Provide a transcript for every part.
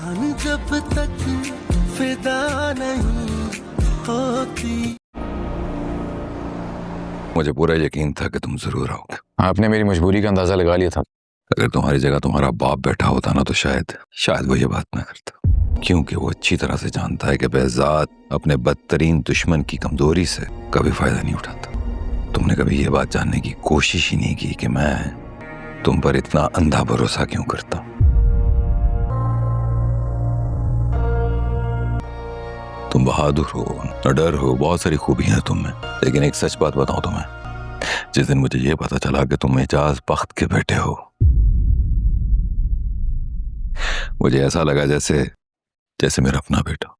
जब तक फिदा नहीं होती। मुझे पूरा यकीन था कि तुम जरूर आओगे। आपने मेरी मजबूरी का अंदाजा लगा लिया था। अगर तुम्हारी जगह तुम्हारा बाप बैठा होता ना तो शायद वो ये बात ना करता, क्योंकि वो अच्छी तरह से जानता है कि बेहजाद अपने बदतरीन दुश्मन की कमजोरी से कभी फायदा नहीं उठाता। तुमने कभी ये बात जानने की कोशिश ही नहीं की कि मैं तुम पर इतना अंधा भरोसा क्यों करता हूं। तुम बहादुर हो, निडर हो, बहुत सारी खूबियां हैं तुम में, लेकिन एक सच बात बताऊं तुम्हें, जिस दिन मुझे ये पता चला कि तुम एजाज बख्त के बेटे हो, मुझे ऐसा लगा जैसे मेरा अपना बेटा।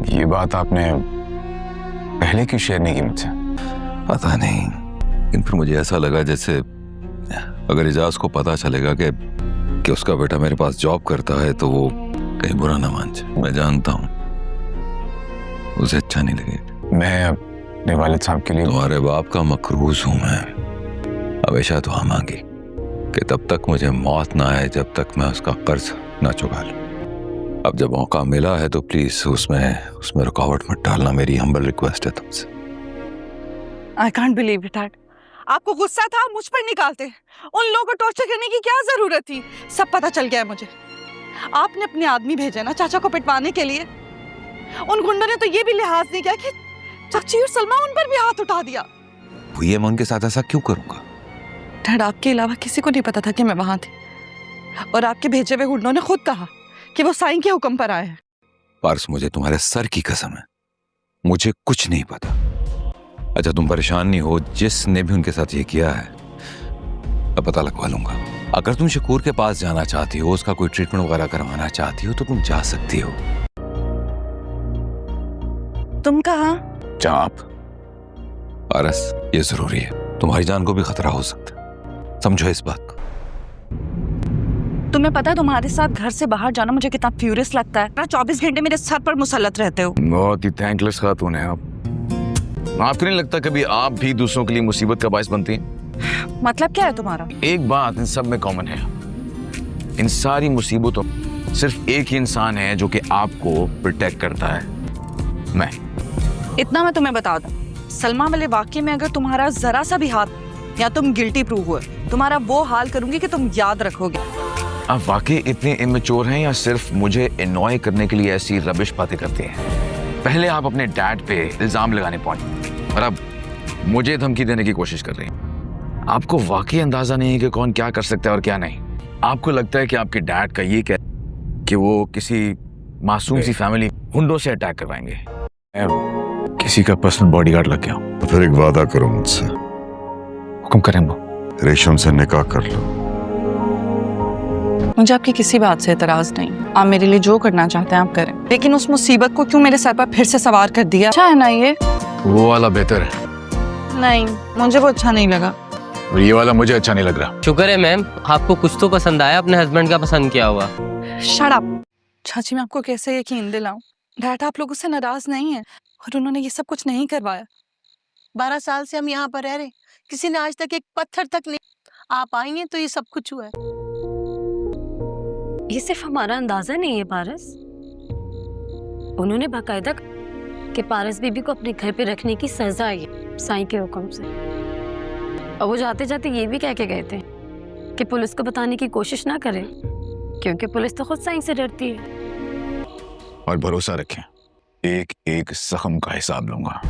ये बात आपने पहले क्यों शेयर नहीं की मुझसे? पता नहीं, लेकिन फिर मुझे ऐसा लगा जैसे अगर एजाज को पता चलेगा कि उसका बेटा मेरे पास जॉब करता है तो वो कहीं बुरा ना मान जाए। मैं जानता हूं उसे अच्छा नहीं लगेगा। मैं अपने वालिद साहब के लिए तुम्हारे बाप का मकरूज हूं मैं, हमेशा दुआ मांगी कि तब तक मुझे मौत ना आए जब तक मैं उसका कर्ज ना चुका लूं। अब जब मौका मिला है तो प्लीज उसमें रुकावट मत डालना, मेरी हम्बल रिक्वेस्ट है तुमसे। I can't believe it, Dad. आपको गुस्सा था, मुझ पर निकालते। उन लोगों को टॉर्चर करने की क्या जरूरत थी? सब पता चल गया है मुझे। आपने अपने आदमी भेजे ना चाचा को पिटवाने के लिए। उन गुंडों ने तो ये भी लिहाज नहीं किया कि चाची और सलमा उन पर भी हाथ उठा दिया। भैया मैं उनके साथ ऐसा क्यों करूंगा? डैड, आपके अलावा किसी को नहीं पता था कि मैं वहां थी, और आपके भेजे हुए गुंडों ने खुद कहा कि वो साईं के हुक्म पर आए हैं। पारस, मुझे तुम्हारे सर की कसम है, मुझे कुछ नहीं पता। अच्छा तुम परेशान नहीं हो, जिसने भी उनके साथ ये किया है मैं पता लगवा लूंगा। अगर तुम शकूर के पास जाना चाहती हो, उसका कोई ट्रीटमेंट वगैरह करवाना चाहती हो तो तुम जा सकती हो। तुम कहाँ? जहाँ आप। पारस, ये जरूरी है, तुम्हारी जान को भी खतरा हो सकता है, समझो इस बात को। तुम्हें पता है तुम्हारे साथ घर से बाहर जाना मुझे कितना फ्यूरियस लगता है। 24 घंटे मेरे सर पर मुसल्लत रहते हो। बहुत ही थैंकलेस खातून है आप। आपको नहीं लगता कभी आप भी दूसरों के लिए मुसीबत का बायस बनती हैं? मतलब क्या है तुम्हारा? एक बात इन सब में कॉमन है, इन सारी मुसीबतों सिर्फ एक ही इंसान है जो कि आपको प्रोटेक्ट करता है, मैं। इतना मैं तुम्हें बता दूं, सलमा वाले वाकये में अगर तुम्हारा जरा सा भी हाथ या तुम गिल्टी प्रूव हुए, तुम्हारा वो हाल करूंगी कि तुम याद रखोगे। आप वाकई इतने इमेच्योर हैं या सिर्फ मुझे एनॉय करने के लिए ऐसी रबिश बातें करते हैं? पहले आप अपने डैड पे इल्जाम लगाने पहुंचे और अब मुझे धमकी देने की कोशिश कर रही हैं। आपको वाकई अंदाजा नहीं है कि कौन क्या कर सकता है और क्या नहीं। आपको लगता है कि आपके डैड का ये कह कि वो किसी मासूम सी फैमिली गुंडों से अटैक करवाएंगे। किसी का पर्सनल बॉडीगार्ड लग गया। तो फिर एक वादा करो मुझसे। हुक्म करें वो। रेशम से निकाह कर लो। मुझे आपकी किसी बात से एतराज नहीं, आप मेरे लिए जो करना चाहते हैं आप करें, लेकिन उस मुसीबत को क्यों मेरे सर पर फिर से सवार कर दिया? अच्छा है ना ये? वो वाला बेहतर है। नहीं, मुझे वो अच्छा नहीं लगा। और ये वाला मुझे अच्छा नहीं लग रहा। शुक्र है मैम, आपको कुछ तो पसंद आया, अपने हस्बैंड का पसंद किया हुआ। Shut up. चाची, मैं आपको कैसे यकीन दिलाऊं? डैड आप लोगों से नाराज नहीं है और उन्होंने ये सब कुछ नहीं करवाया। 12 साल से हम यहाँ पर रह रहे, किसी ने आज तक एक पत्थर तक नहीं। आप आई हैं तो ये सब कुछ हुआ है। ये सिर्फ हमारा अंदाजा नहीं है पारस, उन्होंने बाकायदा कि पारस बीबी को अपने घर पे रखने की सजा है साईं के हुक्म से। और वो जाते जाते ये भी कह के गए थे कि पुलिस को बताने की कोशिश ना करें, क्योंकि पुलिस तो खुद साईं से डरती है। और भरोसा रखें, एक एक जख्म का हिसाब लूंगा।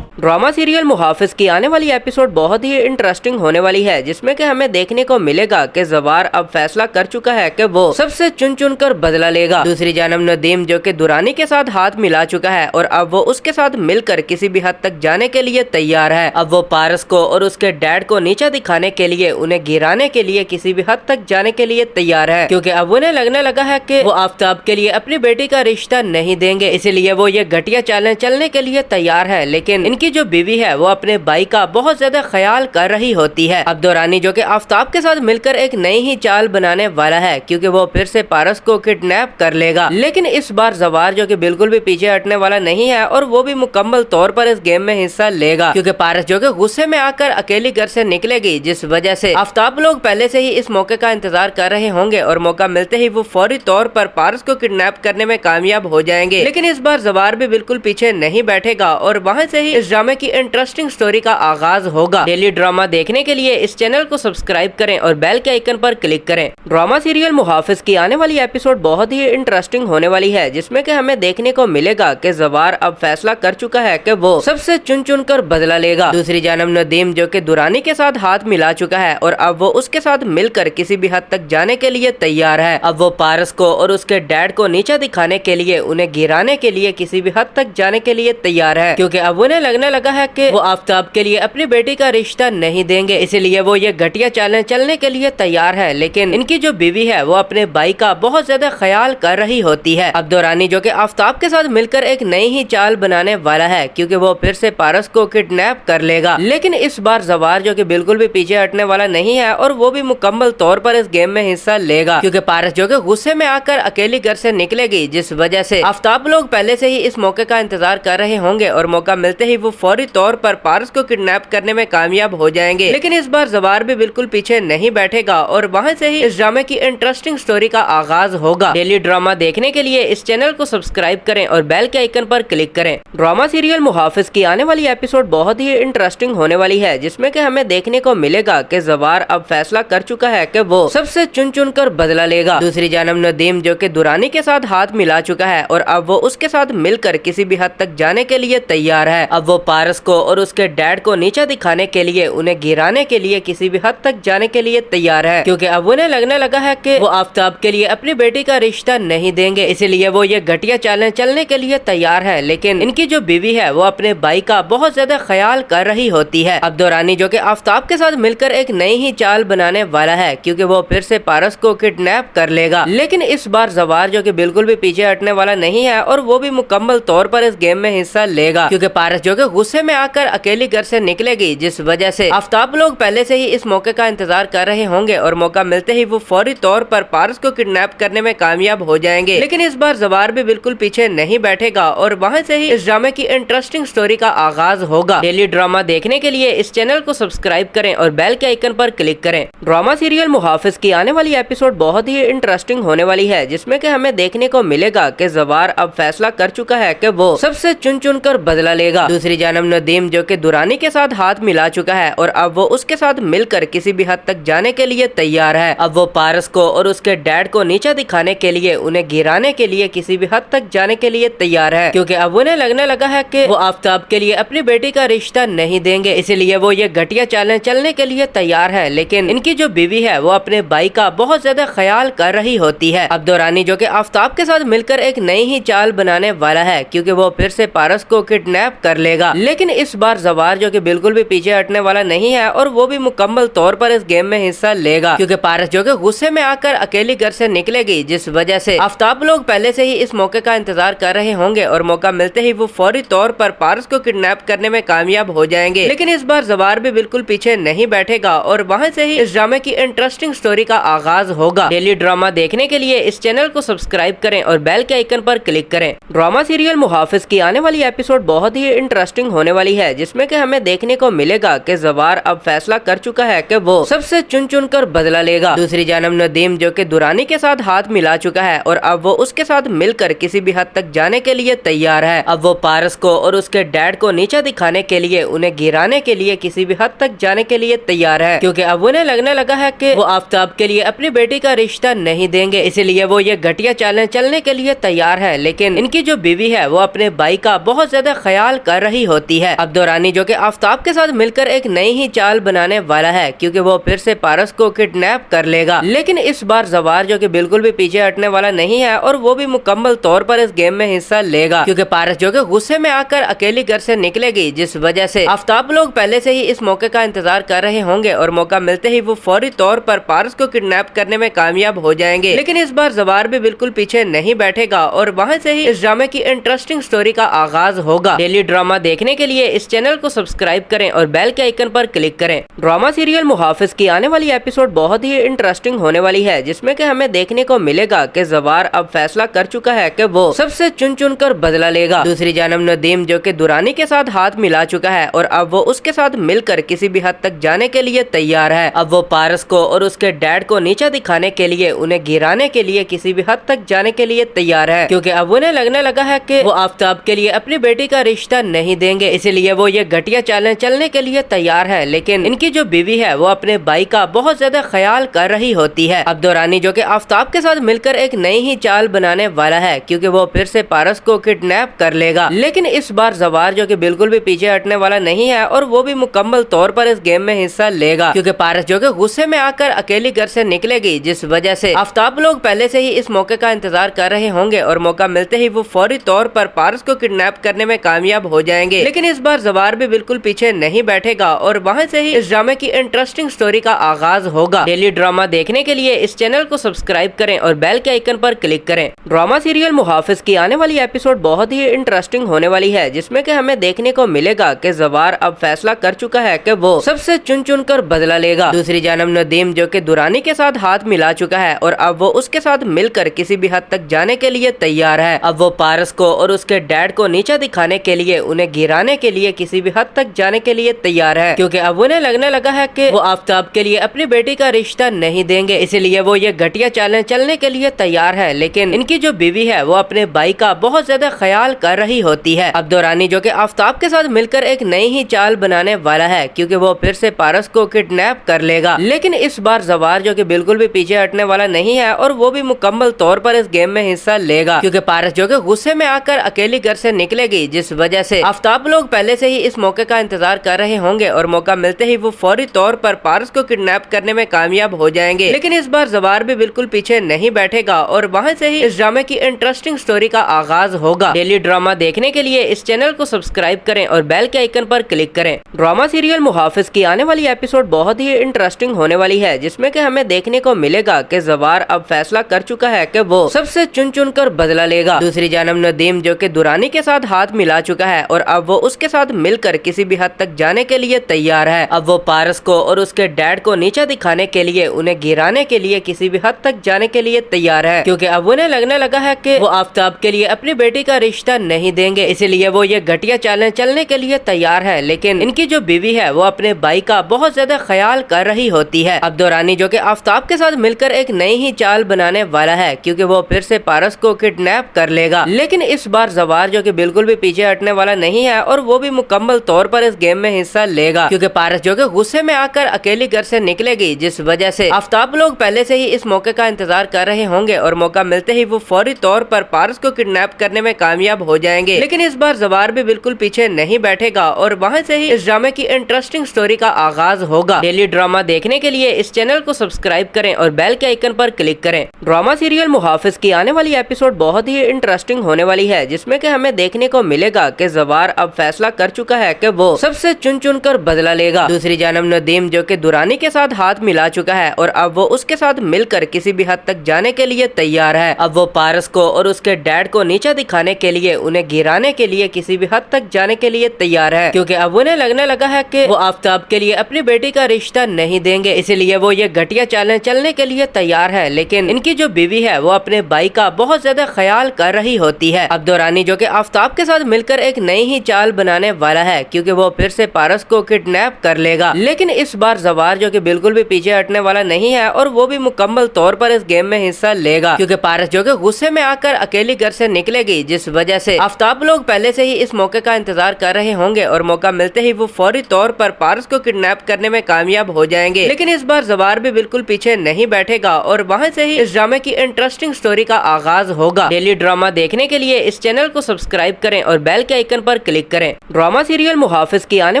ड्रामा सीरियल मुहाफिज की आने वाली एपिसोड बहुत ही इंटरेस्टिंग होने वाली है, जिसमें कि हमें देखने को मिलेगा कि ज़वार अब फैसला कर चुका है कि वो सबसे चुन चुन कर बदला लेगा। दूसरी जानब नदीम जो कि दुरानी के साथ हाथ मिला चुका है और अब वो उसके साथ मिलकर किसी भी हद तक जाने के लिए तैयार है। अब वो पारस को और उसके डैड को नीचा दिखाने के लिए, उन्हें गिराने के लिए किसी भी हद तक जाने के लिए तैयार है, क्योंकि अब उन्हें लगने लगा है कि वो आफ्ताब के लिए अपनी बेटी का रिश्ता नहीं देंगे। इसीलिए वो ये घटिया चालें चलने के लिए तैयार है। लेकिन इनकी इनकी जो बीवी है वो अपने भाई का बहुत ज्यादा ख्याल कर रही होती है। अब दुरानी जो कि आफ्ताब के साथ मिलकर एक नई ही चाल बनाने वाला है, क्योंकि वो फिर से पारस को किडनैप कर लेगा। लेकिन इस बार जवार जो कि बिल्कुल भी पीछे हटने वाला नहीं है और वो भी मुकम्मल तौर पर इस गेम में हिस्सा लेगा, क्योंकि पारस जो कि गुस्से में आकर अकेली घर से निकलेगी, जिस वजह से आफ्ताब लोग पहले से ही इस मौके का इंतजार कर रहे होंगे और मौका मिलते ही वो फौरी तौर पर पारस को किडनैप करने में कामयाब हो जाएंगे। लेकिन इस बार जवार भी बिल्कुल पीछे नहीं बैठेगा और वहाँ से ही इस ड्रामे की इंटरेस्टिंग स्टोरी का आगाज होगा। डेली ड्रामा देखने के लिए इस चैनल को सब्सक्राइब करें और बेल के आइकन पर क्लिक करें। ड्रामा सीरियल मुहाफिज की आने वाली एपिसोड बहुत ही इंटरेस्टिंग होने वाली है, जिसमें कि हमें देखने को मिलेगा कि जवार अब फैसला कर चुका है कि वो सबसे चुन चुन कर बदला लेगा। दूसरी जानब नदीम जो कि दुरानी के साथ हाथ मिला चुका है और अब वो उसके साथ मिलकर किसी भी हद तक जाने के लिए तैयार है। अब वो पारस को और उसके डैड को नीचा दिखाने के लिए, उन्हें गिराने के लिए किसी भी हद तक जाने के लिए तैयार है, क्योंकि अब उन्हें लगने लगा है कि वो आफ्ताब के लिए अपनी बेटी का रिश्ता नहीं देंगे, इसलिए वो ये घटिया चालें चलने के लिए तैयार है। लेकिन इनकी जो बीवी है वो अपने भाई का बहुत ज्यादा ख्याल कर रही होती है। अब दुरानी जो कि आफ्ताब के साथ मिलकर एक नई ही चाल बनाने वाला है, क्योंकि वो फिर से पारस को किडनैप कर लेगा। लेकिन इस बार जवार जो कि बिल्कुल भी पीछे हटने वाला नहीं है और वो भी मुकम्मल तौर पर इस गेम में हिस्सा लेगा, क्योंकि पारस जो कि गुस्से में आकर अकेली घर से निकलेगी, जिस वजह से आफ्ताब लोग पहले से ही इस मौके का इंतजार कर रहे होंगे और मौका मिलते ही वो फौरी तौर पर पारस को किडनैप करने में कामयाब हो जाएंगे। लेकिन इस बार जवार भी बिल्कुल पीछे नहीं बैठेगा और वहाँ से ही इस ड्रामे की इंटरेस्टिंग स्टोरी का आगाज होगा। डेली ड्रामा देखने के लिए इस चैनल को सब्सक्राइब करें और बेल के आइकन पर क्लिक करें। ड्रामा सीरियल मुहाफिज की आने वाली एपिसोड बहुत ही इंटरेस्टिंग होने वाली है, जिसमें कि हमें देखने को मिलेगा कि जवार अब फैसला कर चुका है कि वो सबसे चुन चुन कर बदला लेगा। दूसरी जानब नदीम जो कि दुरानी के साथ हाथ मिला चुका है और अब वो उसके साथ मिलकर किसी भी हद तक जाने के लिए तैयार है। अब वो पारस को और उसके डैड को नीचा दिखाने के लिए, उन्हें गिराने के लिए किसी भी हद तक जाने के लिए तैयार है, क्योंकि अब उन्हें लगने लगा है कि वो आफ्ताब के लिए अपनी बेटी का रिश्ता नहीं देंगे, इसलिए वो ये घटिया चालें चलने के लिए तैयार है। लेकिन इनकी जो बीवी है वो अपने भाई का बहुत ज्यादा ख्याल कर रही होती है। अब दुरानी जो कि आफ्ताब के साथ मिलकर एक नई ही चाल बनाने वाला है, क्योंकि वो फिर से पारस को किडनैप कर लेगा। लेकिन इस बार जवार जो कि बिल्कुल भी पीछे हटने वाला नहीं है और वो भी मुकम्मल तौर पर इस गेम में हिस्सा लेगा, क्योंकि पारस जो कि गुस्से में आकर अकेली घर से निकलेगी, जिस वजह से आफ्ताब लोग पहले से ही इस मौके का इंतजार कर रहे होंगे और मौका मिलते ही वो फौरी तौर पर पारस को किडनैप करने में कामयाब हो जाएंगे। लेकिन इस बार जवार भी बिल्कुल पीछे नहीं बैठेगा और वहाँ से ही इस ड्रामे की इंटरेस्टिंग स्टोरी का आगाज होगा। डेली ड्रामा देखने के लिए इस चैनल को सब्सक्राइब करें और बेल के आइकन पर क्लिक करें। ड्रामा सीरियल मुहाफिज की आने वाली एपिसोड बहुत ही इंटरेस्टिंग होने वाली है, जिसमें कि हमें देखने को मिलेगा कि जवार अब फैसला कर चुका है कि वो सबसे चुन चुन कर बदला लेगा। दूसरी जानब नदीम जो कि दुरानी के साथ हाथ मिला चुका है और अब वो उसके साथ मिलकर किसी भी हद तक जाने के लिए तैयार है। अब वो पारस को और उसके डैड को नीचा दिखाने के लिए, उन्हें गिराने के लिए किसी भी हद तक जाने के लिए तैयार है, क्योंकि अब उन्हें लगने लगा है कि वो आफ्ताब के लिए अपनी बेटी का रिश्ता नहीं देंगे, इसलिए वो ये घटिया चालें चलने के लिए तैयार है। लेकिन इनकी जो बीवी है वो अपने भाई का बहुत ज्यादा ख्याल कर रही होती है। अब दुरानी जो कि आफ्ताब के साथ मिलकर एक नई ही चाल बनाने वाला है, क्योंकि वो फिर से पारस को किडनैप कर लेगा। लेकिन इस बार जवार जो कि बिल्कुल भी पीछे हटने वाला नहीं है और वो भी मुकम्मल तौर पर इस गेम में हिस्सा लेगा, क्योंकि पारस जो कि गुस्से में आकर अकेली घर से निकलेगी, जिस वजह से आफ्ताब लोग पहले से ही इस मौके का इंतजार कर रहे होंगे और मौका मिलते ही वो फौरी तौर पर पारस को किडनैप करने में कामयाब हो जाएंगे। लेकिन इस बार जवार भी बिल्कुल पीछे नहीं बैठेगा और वहाँ से ही इस ड्रामे की इंटरेस्टिंग स्टोरी का आगाज होगा। डेली ड्रामा देखने के लिए इस चैनल को सब्सक्राइब करें और बेल के आइकन पर क्लिक करें। ड्रामा सीरियल मुहाफिज की आने वाली एपिसोड बहुत ही इंटरेस्टिंग होने वाली है, जिसमें कि हमें देखने को मिलेगा कि जवार अब फैसला कर चुका है कि वो सबसे चुन चुन कर बदला लेगा। दूसरी जानब नदीम जो कि दुरानी के साथ हाथ मिला चुका है और अब वो उसके साथ मिलकर किसी भी हद तक जाने के लिए तैयार है। अब वो पारस को और उसके डैड को नीचा दिखाने के लिए, उन्हें गिराने के लिए किसी भी हद तक जाने के लिए तैयार है, क्योंकि अब उन्हें लगने लगा है कि वो आफ्ताब के लिए अपनी बेटी का रिश्ता नहीं देंगे, इसलिए वो ये घटिया चालें चलने के लिए तैयार है। लेकिन इनकी जो बीवी है वो अपने भाई का बहुत ज्यादा ख्याल कर रही होती है। अब दुरानी जो कि आफ्ताब के साथ मिलकर एक नई ही चाल बनाने वाला है, क्योंकि वो फिर से पारस को किडनैप कर लेगा। लेकिन इस बार जवार जो कि बिल्कुल भी पीछे हटने वाला नहीं है और वो भी मुकम्मल तौर पर इस गेम में हिस्सा लेगा, क्योंकि पारस जो कि गुस्से में आकर अकेली घर से निकलेगी, जिस वजह से आफ्ताब लोग पहले से ही इस मौके का इंतजार कर रहे होंगे और मौका मिलते ही वो फौरी तौर पर पारस को किडनैप करने में कामयाब हो जाएंगे। लेकिन इस बार जवार भी बिल्कुल पीछे नहीं बैठेगा और वहाँ से ही इस ड्रामे की इंटरेस्टिंग स्टोरी का आगाज होगा। डेली ड्रामा देखने के लिए इस चैनल को सब्सक्राइब करें और बेल के आइकन पर क्लिक करें। ड्रामा सीरियल मुहाफिज की आने वाली एपिसोड बहुत ही इंटरेस्टिंग होने वाली है, जिसमें कि हमें देखने को मिलेगा कि ज़वार अब फैसला कर चुका है कि वो सबसे चुन चुन कर बदला लेगा। दूसरी जानब नदीम जो कि दुरानी के साथ हाथ मिला चुका है और अब वो उसके साथ मिलकर किसी भी हद तक जाने के लिए तैयार है। अब वो पारस को और उसके डैड को नीचा दिखाने के लिए, उन्हें गिराने के लिए किसी भी हद तक जाने के लिए तैयार है, क्योंकि अब उन्हें लगने लगा है कि वो आफ्ताब के लिए अपनी बेटी का रिश्ता नहीं देंगे, इसलिए वो ये घटिया चालें चलने के लिए तैयार है। लेकिन इनकी जो बीवी है वो अपने भाई का बहुत ज्यादा ख्याल कर रही होती है। अब दुरानी जो कि आफ्ताब के साथ मिलकर एक नई ही चाल बनाने वाला है, क्योंकि वो फिर से पारस को किडनैप कर लेगा। लेकिन इस बार ज़वार जो कि बिल्कुल भी पीछे हटने वाला नहीं है और वो भी मुकम्मल तौर पर इस गेम में हिस्सा लेगा, क्योंकि पारस जो कि गुस्से में आकर अकेली घर से निकलेगी, जिस वजह से आफ्ताब लोग पहले से ही इस मौके का इंतजार कर रहे होंगे और मौका मिलते ही वो फौरी तौर पर पारस को किडनैप करने में कामयाब हो जाएंगे। लेकिन इस बार ज़वार भी बिल्कुल पीछे नहीं बैठेगा और वहाँ से ही इस ड्रामे की इंटरेस्टिंग स्टोरी का आगाज होगा। डेली ड्रामा देखने के लिए इस चैनल को सब्सक्राइब करें और बेल के आइकन पर क्लिक करें। ड्रामा सीरियल मुहाफिज की आने वाली एपिसोड बहुत ही इंटरेस्टिंग होने वाली है, जिसमें कि हमें देखने को मिलेगा कि ज़वार अब फैसला कर चुका है कि वो सबसे चुन चुन कर बदला लेगा। दूसरी जानब नदीम जो कि दुरानी के साथ हाथ मिला चुका है और अब वो उसके साथ मिलकर किसी भी हद तक जाने के लिए तैयार है। अब वो पारस को और उसके डैड को नीचा दिखाने के लिए, उन्हें गिराने के लिए किसी भी हद तक जाने के लिए तैयार है, क्योंकि अब उन्हें लगने लगा है कि वो आफ्ताब के लिए अपनी बेटी का रिश्ता नहीं देंगे, इसलिए वो ये घटिया चालें चलने के लिए तैयार है। लेकिन इनकी जो बीवी है वो अपने भाई का बहुत ज्यादा ख्याल कर रही होती है। अब दुरानी जो कि आफ्ताब के साथ मिलकर एक नई ही चाल बनाने वाला है, क्योंकि वो फिर से पारस को किडनैप कर लेगा। लेकिन इस बार ज़वार जो कि बिल्कुल भी पीछे हटने वाला नहीं है और वो भी मुकम्मल तौर पर इस गेम में हिस्सा लेगा, क्योंकि पारस जो कि गुस्से में आकर अकेली घर से निकलेगी, जिस वजह से आफ्ताब लोग पहले से ही इस मौके का इंतजार कर रहे होंगे और मौका मिलते ही वो फौरी तौर पर पारस को किडनैप करने में कामयाब हो जाएंगे। लेकिन इस बार ज़वार भी बिल्कुल पीछे नहीं बैठेगा और वहाँ से ही इस ड्रामे की इंटरेस्टिंग स्टोरी का आगाज होगा। डेली ड्रामा देखने के लिए इस चैनल को सब्सक्राइब करें और बेल के आइकन पर क्लिक करें। ड्रामा सीरियल मुहाफिज की आने वाली एपिसोड बहुत ही इंटरेस्टिंग होने वाली है, जिसमें कि हमें देखने को मिलेगा कि ज़वार अब फैसला कर चुका है कि वो सबसे चुन चुन कर बदला लेगा। दूसरी जानब नदीम जो कि दुरानी के साथ हाथ मिला चुका है और अब वो उसके साथ मिलकर किसी भी हद तक जाने के लिए तैयार है। अब वो पारस को और उसके डैड को नीचा दिखाने के लिए, उन्हें गिराने के लिए किसी भी हद तक जाने के लिए तैयार है, क्योंकि अब उन्हें लगने लगा है कि वो आफ्ताब के लिए अपनी बेटी का रिश्ता नहीं देंगे, इसलिए वो ये घटिया चालें चलने के लिए तैयार है। लेकिन इनकी जो बीवी है वो अपने भाई का बहुत ज्यादा ख्याल कर रही होती है। अब दुरानी जो कि आफ्ताब के साथ मिलकर एक नई ही चाल बनाने वाला है, क्योंकि वो फिर से पारस को किडनैप कर लेगा। लेकिन इस बार ज़वार जो कि बिल्कुल भी पीछे हटने वाला नहीं है और वो भी मुकम्मल तौर पर इस गेम में हिस्सा लेगा, क्योंकि पारस जो कि गुस्से में आकर अकेली घर से निकलेगी, जिस वजह से आफ्ताब लोग पहले से ही इस मौके का इंतजार कर रहे होंगे और मौका मिलते ही वो फौरी तौर पर पारस को किडनैप करने में कामयाब हो जाएंगे। लेकिन इस बार ज़वार भी बिल्कुल पीछे नहीं बैठेगा और वहाँ से ही इस ड्रामे की इंटरेस्टिंग स्टोरी का आगाज होगा। डेली ड्रामा देखने के लिए इस चैनल को सब्सक्राइब करें और बेल के आइकन पर क्लिक करें। ड्रामा सीरियल मुहाफिज की आने वाली एपिसोड बहुत ही इंटरेस्टिंग होने वाली है, जिसमें कि हमें देखने को मिलेगा कि ज़वार अब फैसला कर चुका है कि वो सबसे चुन चुन कर बदला लेगा। दूसरी जानब नदीम जो कि दुरानी के साथ हाथ मिला चुका है और अब वो उसके साथ मिलकर किसी भी हद तक जाने के लिए तैयार है। अब वो पारस को और उसके डैड को नीचा दिखाने के लिए, उन्हें गिराने के लिए किसी भी हद तक जाने के लिए तैयार है, क्योंकि अब उन्हें लगने लगा है कि वो आफ्ताब के लिए अपनी बेटी का रिश्ता नहीं देंगे, इसलिए वो ये घटिया चालें चलने के लिए तैयार है। लेकिन इनकी जो बीवी है वो अपने भाई का बहुत ज्यादा ख्याल कर रही होती है। अब दुरानी जो कि आफ्ताब के साथ मिलकर एक नई ही चाल बनाने वाला है, क्योंकि वो फिर से पारस को किडनैप कर लेगा। लेकिन इस बार ज़वार जो कि बिल्कुल भी पीछे हटने वाला नहीं है और वो भी मुकम्मल तौर पर इस गेम में हिस्सा लेगा, क्योंकि पारस जो कि गुस्से में आकर अकेली घर से निकलेगी, जिस वजह से आफ्ताब लोग पहले से ही इस मौके का इंतजार कर रहे होंगे और मौका मिलते ही वो फौरी तौर पर पारस को किडनैप करने में कामयाब हो जाएंगे। लेकिन इस बार ज़वार भी बिल्कुल पीछे नहीं बैठेगा और वहाँ से ही इस ड्रामे की इंटरेस्टिंग स्टोरी का आगाज होगा। डेली ड्रामा देखने के लिए इस चैनल को सब्सक्राइब करें और बेल के आइकन पर क्लिक करें। ड्रामा सीरियल मुहाफिज की आने